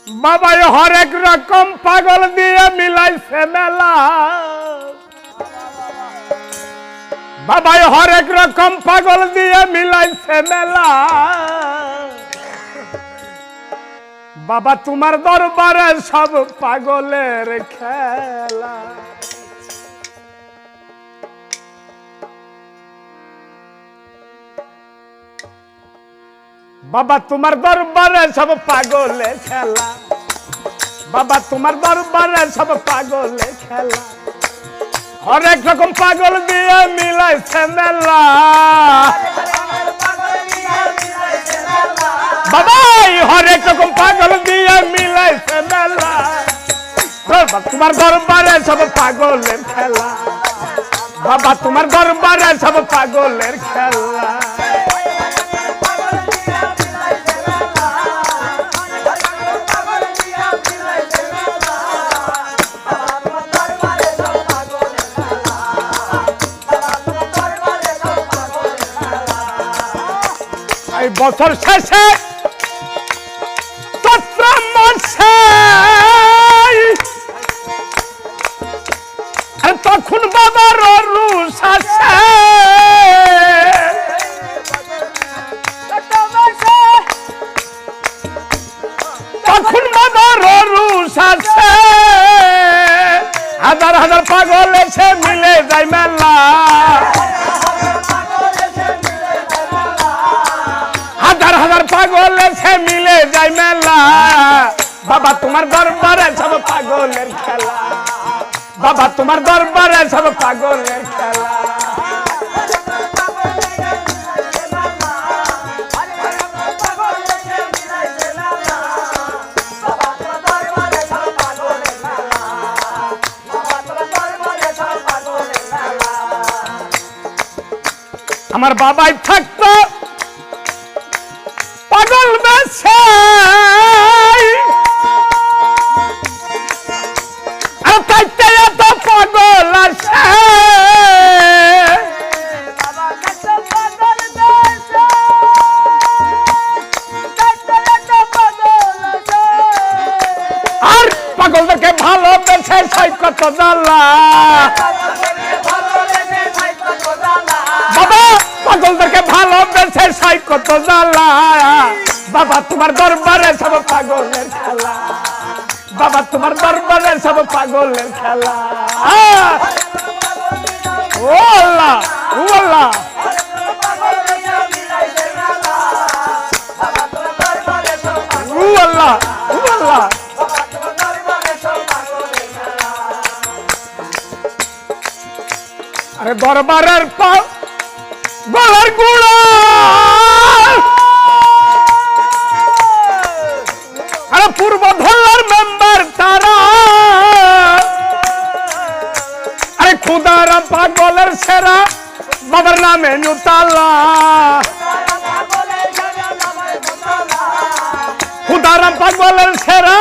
বাবাই হরেক রকম পাগল দিয়ে মিলাইছে মেলা, বাবাই হরেক রকম পাগল দিয়ে মিলাইছে মেলা। বাবা তোমার দরবারে সব পাগলের খেলা। বাবা তোমার দরবারে সব পাগলে খেলা, বাবা তোমার দরবারে সব পাগলে খেলা। হরেক রকম পাগল দিয়ে মিলাইছে মেলা, বাবাই হরেক রকম পাগল দিয়ে মিলাইছে মেলা। বাবা তোমার দরবারে সব পাগলের খেলা, বাবা তোমার দরবারে সব পাগলের খেলা। বছর শেষে চৈত্র মাসে তখন বাবার রুষ আসে, তখন বাবার রুষ আসে। হাজার হাজার পাগল এসে মিলে যায় মেলা, হাজার হাজার পাগল এসে মিলে যায় মেলা। বাবা তোমার দরবারে সব পাগলের খেলা, বাবা তোমার দরবারে সব পাগলের খেলা। আমার বাবাই থাকতো পাগল বেশে, তাইতে এত পাগল আসে। আর পাগলদেরকে ভালোবেসে সাই কত জ্বালা, বাবা পাগলদেরকে ভালোবেসে সাই কত জ্বালা। বাবা তোমার দরবারে সব পাগলের খেলা, বাবা তোমার দরবারে সব পাগলের খেলা। ও আল্লাহ, ও আল্লাহ, ও আল্লাহ, ও আল্লাহ। আরে দরবারের পাও গলার গুড়া, আরে পূর্ব ধল্লার মেম্বার তারা, আরে খুদারাম পাগলের সেরা বাবার নামে নুতালা, খুদারাম পাগলের সেরা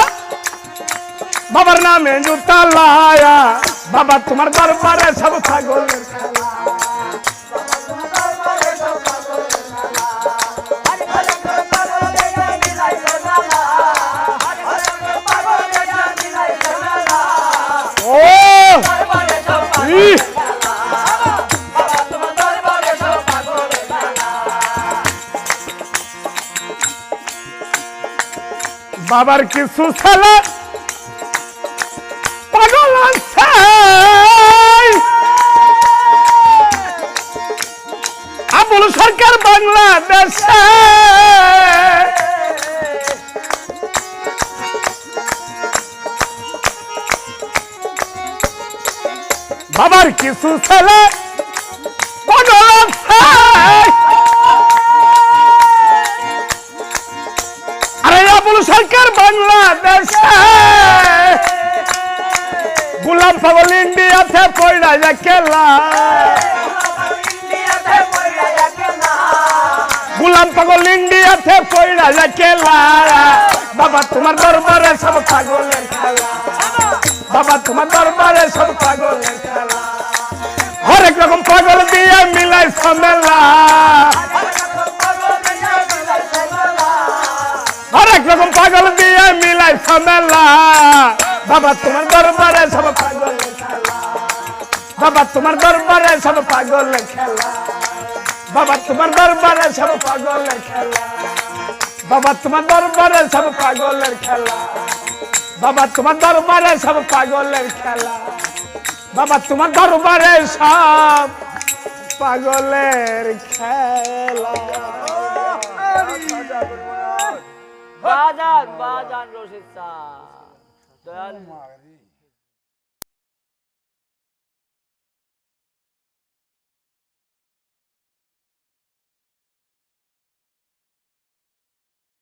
বাবার নামে নুতালা। বাবা তোমার দরবারে সব পাগলের খেলা, বাবার কিছু ছেলে পাগল আছে, আবুল সরকার বাংলাদেশে। বাবার কিছু ছেলে পাগল আছে, আরে আবুল সরকার বাংলাদেশে। গোলাম পাগল ইন্ডিয়াতে পয়লা কেলা, গোলাম পাগল ইন্ডিয়াতে পয়লা কেলা। বাবা তোমার দরবারে সব পাগলের খেলা, বাবা তোমার দরবারে সব পাগলের খেলা। হরেক রকম পাগল দিয়ে মিলাইছে মেলা, হরেক রকম পাগল দিয়ে মিলাইছে মেলা বাবা তোমার দরবারে সব পাগলের খেলা বাবা তোমার দরবারে সব পাগলের খেলা বাবা তোমার দরবারে সব পাগলের খেলা বাবা তোমার দরবারে সব পাগলের খেলা বাবা তোমার দরবারে সব পাগলের খেলা বাবা তোমার দরবারে সব পাগলের খেলা বাজান বাজান রশিদ শাহ দয়াল